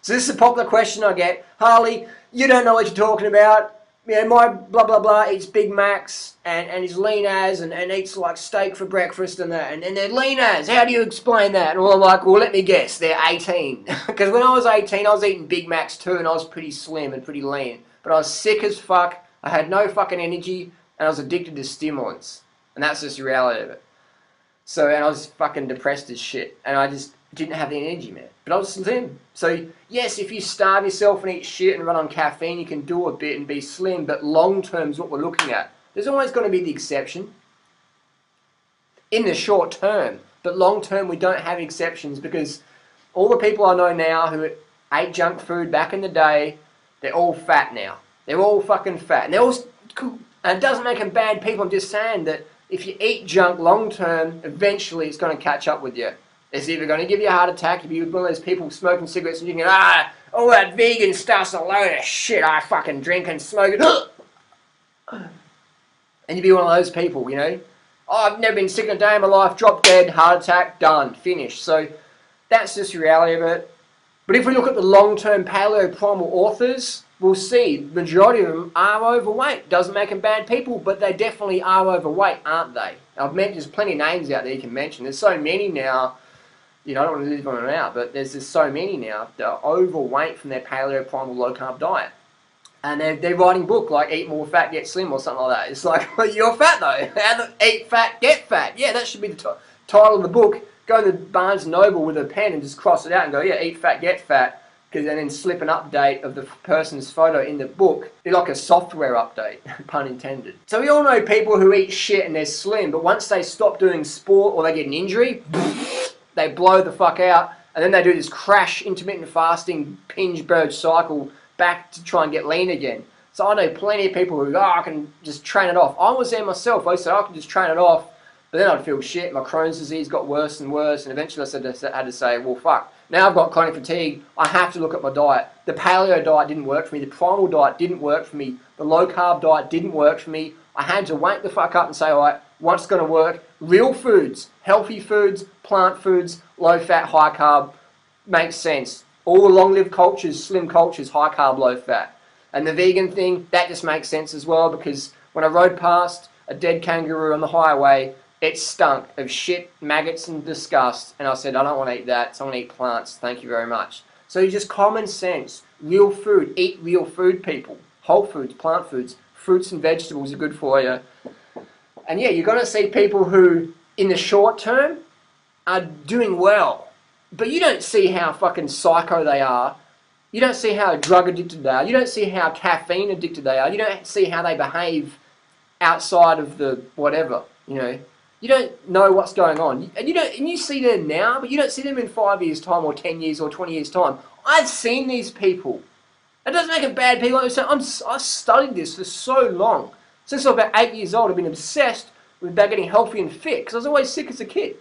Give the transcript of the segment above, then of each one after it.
So this is a popular question I get. Harley, you don't know what you're talking about. You know, my blah blah blah eats Big Macs and he's lean as and eats like steak for breakfast and that and they're lean as. How do you explain that? And I'm like, well, let me guess, they're 18. Because when I was 18, I was eating Big Macs too, and I was pretty slim and pretty lean. But I was sick as fuck. I had no fucking energy, and I was addicted to stimulants, and that's just the reality of it. So, and I was fucking depressed as shit, and I just didn't have the energy, man. But I was slim. So, yes, if you starve yourself and eat shit and run on caffeine, you can do a bit and be slim, but long term is what we're looking at. There's always going to be the exception in the short term, but long term we don't have exceptions because all the people I know now who ate junk food back in the day, they're all fat now. They're all fucking fat. And they're all, and it doesn't make them bad people. I'm just saying that if you eat junk long term, eventually it's going to catch up with you. It's either going to give you a heart attack if you're one of those people smoking cigarettes and you can, all that vegan stuff's a load of shit. I fucking drink and smoke it. And you'd be one of those people, you know. Oh, I've never been sick in a day in my life. Drop dead, heart attack, done, finished. So that's just the reality of it. But if we look at the long-term paleoprimal authors, we'll see the majority of them are overweight. Doesn't make them bad people, but they definitely are overweight, aren't they? I've mentioned there's plenty of names out there you can mention. There's so many now. You know, I don't want to leave them out, but there's just so many now that are overweight from their paleoprimal low-carb diet. And they're writing a book like Eat More Fat, Get Slim or something like that. It's like, well, you're fat though. How to eat fat, get fat. Yeah, that should be the title of the book. Go to Barnes & Noble with a pen and just cross it out and go, yeah, eat fat, get fat. And then slip an update of the person's photo in the book. Be like a software update, pun intended. So we all know people who eat shit and they're slim, but once they stop doing sport or they get an injury, they blow the fuck out, and then they do this crash intermittent fasting binge purge cycle back to try and get lean again. So I know plenty of people who, I can just train it off. I was there myself. I said, I can just train it off, but then I'd feel shit. My Crohn's disease got worse and worse, and eventually I had to say, well, fuck. Now I've got chronic fatigue, I have to look at my diet. The paleo diet didn't work for me, the primal diet didn't work for me, the low carb diet didn't work for me. I had to wake the fuck up and say, alright, what's going to work? Real foods, healthy foods, plant foods, low fat, high carb, makes sense. All the long-lived cultures, slim cultures, high carb, low fat. And the vegan thing, that just makes sense as well, because when I rode past a dead kangaroo on the highway, it stunk of shit, maggots and disgust, and I said, I don't want to eat that, so I want to eat plants, thank you very much. So just common sense, real food, eat real food, people. Whole foods, plant foods, fruits and vegetables are good for you. And yeah, you're going to see people who, in the short term, are doing well, but you don't see how fucking psycho they are. You don't see how drug addicted they are. You don't see how caffeine addicted they are. You don't see how they behave outside of the whatever, you know. You don't know what's going on, and you see them now, but you don't see them in 5 years' time, or 10 years, or 20 years' time. I've seen these people. It doesn't make them bad people. I've studied this for so long. Since I was about 8 years old, I've been obsessed with about getting healthy and fit, because I was always sick as a kid.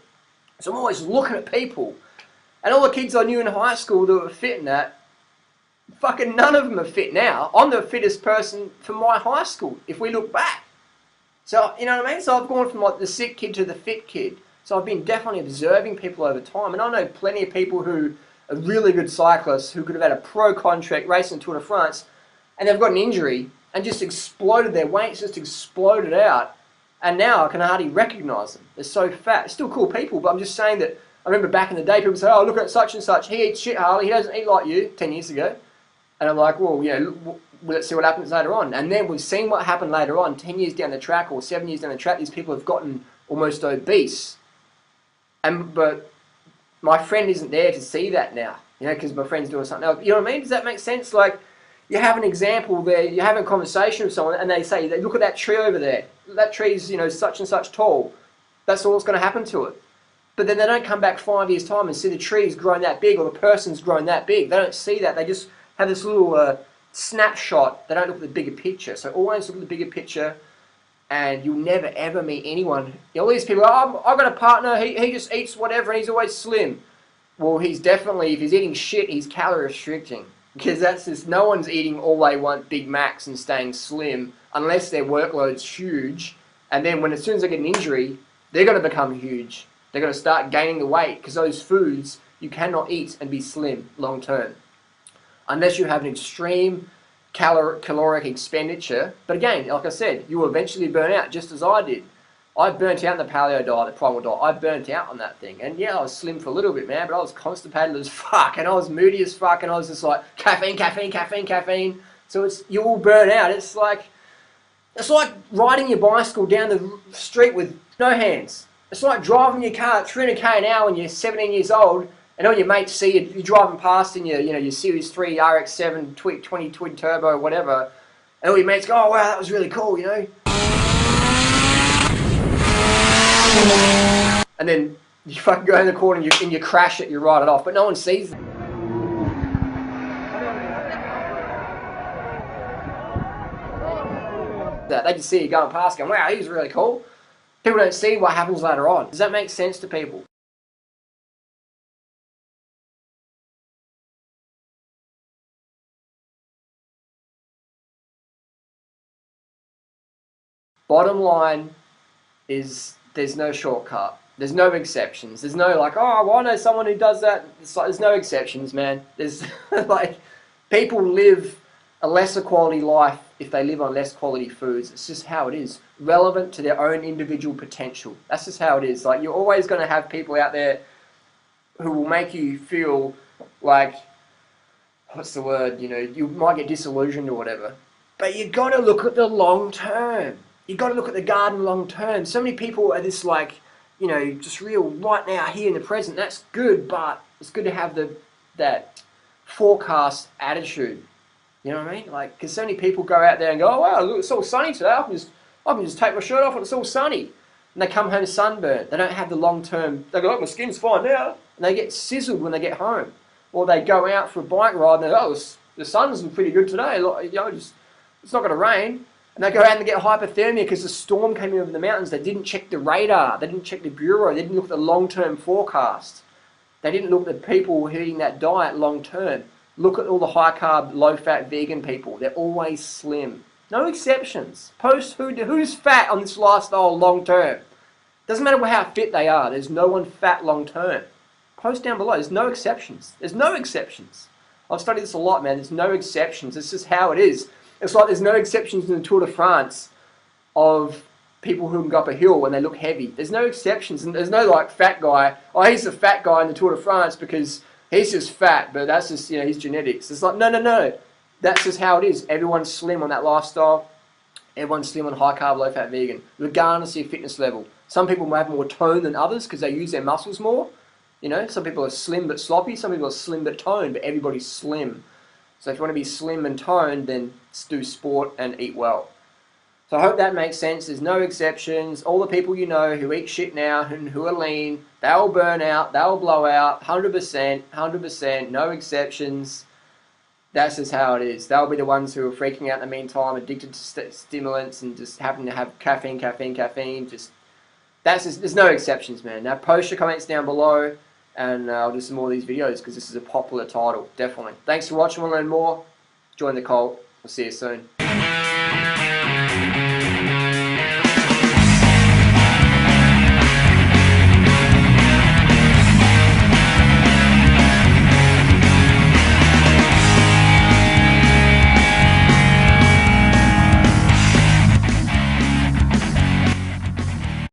So I'm always looking at people, and all the kids I knew in high school that were fit and that, fucking none of them are fit now. I'm the fittest person from my high school, if we look back. So, you know what I mean? So I've gone from like the sick kid to the fit kid. So I've been definitely observing people over time. And I know plenty of people who are really good cyclists who could have had a pro contract racing Tour de France, and they've got an injury and just exploded, their weights just exploded out. And now I can hardly recognise them. They're so fat. They're still cool people, but I'm just saying that I remember back in the day people say, oh, look at such and such. He eats shit, Harley. He doesn't eat like you 10 years ago. And I'm like, well, you know, let's see what happens later on. And then we've seen what happened later on, 10 years down the track or 7 years down the track, these people have gotten almost obese. But my friend isn't there to see that now, you know, because my friend's doing something else. You know what I mean? Does that make sense? Like, you have an example there, you're having a conversation with someone and they say, look at that tree over there. That tree's, you know, such and such tall. That's all that's going to happen to it. But then they don't come back 5 years' time and see the tree's grown that big or the person's grown that big. They don't see that. They just have this little snapshot. They don't look at the bigger picture. So always look at the bigger picture, and you'll never ever meet anyone. You know, all these people, oh, I've got a partner, he just eats whatever and he's always slim. Well, he's definitely, if he's eating shit, he's calorie restricting. Because that's just, no one's eating all they want Big Macs and staying slim unless their workload's huge. And then as soon as they get an injury, they're going to become huge. They're going to start gaining the weight because those foods you cannot eat and be slim long term. unless you have an extreme caloric expenditure. But again, like I said, you will eventually burn out, just as I did. I burnt out in the paleo diet, the primal diet. I burnt out on that thing. And yeah, I was slim for a little bit, man, but I was constipated as fuck, and I was moody as fuck, and I was just like, caffeine, caffeine, caffeine, caffeine. So you all burn out. It's like riding your bicycle down the street with no hands. It's like driving your car at 300k an hour when you're 17 years old, and all your mates see you, you're driving past in your Series 3 RX-7 20 twin turbo, whatever, and all your mates go, oh wow, that was really cool, you know. And then you fucking go in the corner and you crash it, you ride it off, but no one sees it. They just see you going past going, wow, he was really cool. People don't see what happens later on. Does that make sense to people? Bottom line is there's no shortcut. There's no exceptions. There's no like, oh, well, I know someone who does that. It's like, there's no exceptions, man. There's like, people live a lesser quality life if they live on less quality foods. It's just how it is. Relevant to their own individual potential. That's just how it is. Like, you're always going to have people out there who will make you feel like, what's the word, you know, you might get disillusioned or whatever. But you got to look at the long term. You got to look at the garden long term. So many people are this like, you know, just real right now, here in the present. That's good, but it's good to have that forecast attitude. You know what I mean? Like, because so many people go out there and go, oh wow, look, it's all sunny today. I can just take my shirt off and it's all sunny. And they come home sunburned. They don't have the long term. They go, oh, my skin's fine now. And they get sizzled when they get home. Or they go out for a bike ride and they go, oh, the sun's pretty good today. Like, you know, it's not going to rain. And they go out and get hypothermia because the storm came in over the mountains. They didn't check the radar. They didn't check the bureau. They didn't look at the long-term forecast. They didn't look at the people eating that diet long-term. Look at all the high-carb, low-fat vegan people. They're always slim. No exceptions. Post who's fat on this lifestyle long-term. Doesn't matter how fit they are. There's no one fat long-term. Post down below. There's no exceptions. There's no exceptions. I've studied this a lot, man. There's no exceptions. It's just how it is. It's like there's no exceptions in the Tour de France of people who can go up a hill when they look heavy. There's no exceptions. And there's no like fat guy. Oh, he's the fat guy in the Tour de France because he's just fat, but that's just, you know, his genetics. It's like, no. That's just how it is. Everyone's slim on that lifestyle. Everyone's slim on high carb, low fat vegan, regardless of your fitness level. Some people might have more tone than others because they use their muscles more. You know, some people are slim but sloppy. Some people are slim but toned, but everybody's slim. So if you want to be slim and toned, then do sport and eat well. So I hope that makes sense. There's no exceptions. All the people you know who eat shit now and who are lean, they'll burn out, they'll blow out, 100%, no exceptions. That's just how it is. They'll be the ones who are freaking out in the meantime, addicted to stimulants and just having to have caffeine. Just there's no exceptions, man. Now post your comments down below. And I'll do some more of these videos because this is a popular title, definitely. Thanks for watching. Want to learn more? Join the cult. We'll see you soon.